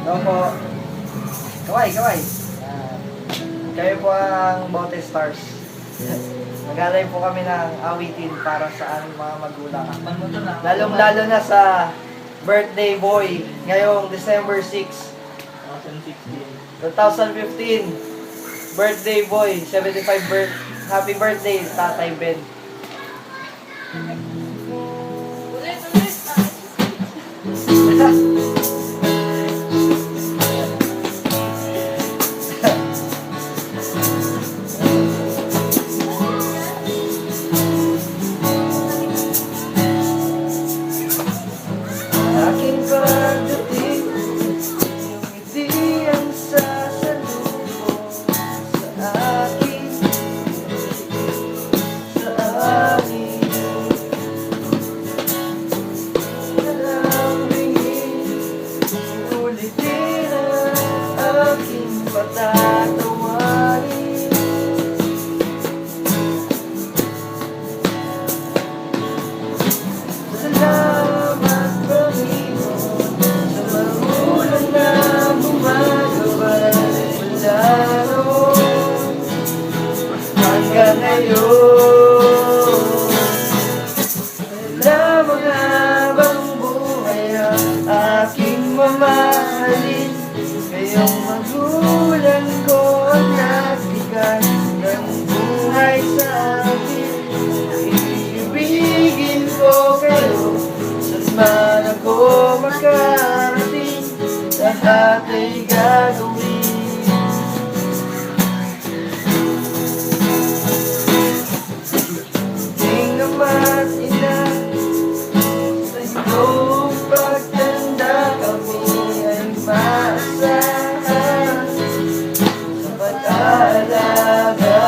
Opo. Kaway, kaway. Kayo po ang Bote Stars. Nag-alay po kami ng awitin para sa aming mga magulang. Lalong-lalo na sa birthday boy ngayong December 6, 2015. Birthday boy, 75 happy birthday, Tatay Ben. Aking pagdating, iyong ngiti ang sasalubong sa akin, sa akin. Nalambingin, ulitin ang aking patatawarin. Salamat Panginoon sa magulang na bumagabay mula noon hanggang ngayon. Lamang habang buhay ang aking mamahalin, kayong magulang ko ang nagbigay ng buhay sa akin. Iibigin ko kayo, saan man ako makarating, lahat ay gagawin. Ting ama't ina, sa iyong pagtanda kami ay maasahan sa pag-aalaga,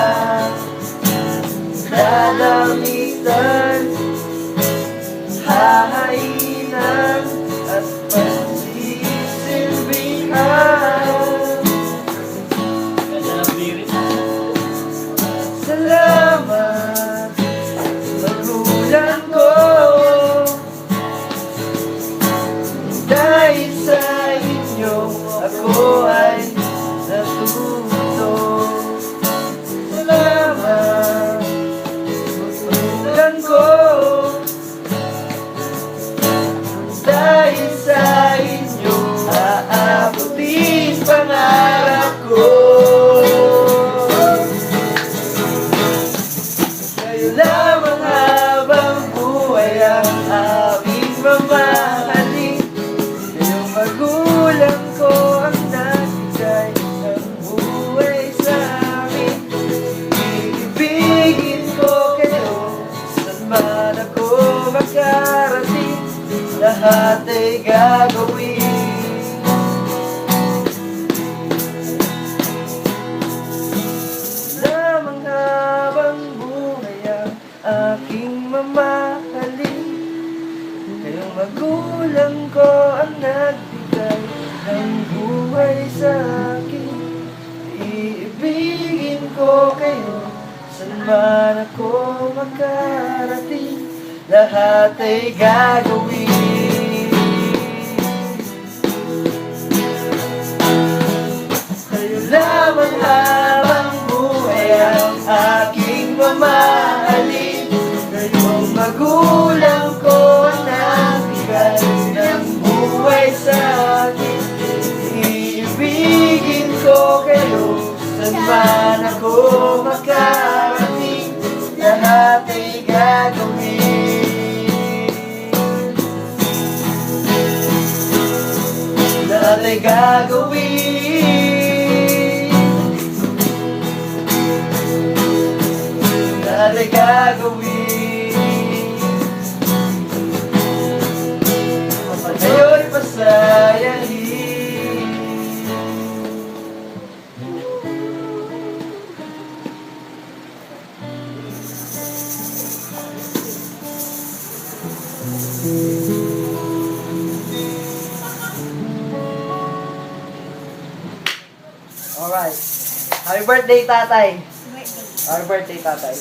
lalamitan, hahainan at pagsisilbihan. Salamat magulang ko, dahil sa inyo ako ay natuto. Salamat magulang ko, dahil sa inyo aabutin pangarap ko. Kayo lamang habang buhay ang aming mamahalin, kayong magulang ko ang nagbigay ng buhay sa amin. Iibigin ko kayo, saan man ako makarating, lahat ay gagawin. Lamang habang buhay ang aking mamahalin, kayong magulang ko ang nagbigay ng buhay sa akin. Iibigin ko kayo, saan man ako makarating, lahat ay gagawin. Kayo lamang habang buhay ang aking mamahalin, kayong magulang ko ang nagbigay ng buhay sa akin. Iibigin ko kayo, saan man ako makarating, lahat ay gagawin. Lahat ay gagawin. Lahat ay gagawin. Kayo'y pasayahin. Alright. Happy birthday, tatay. Happy birthday, tatay.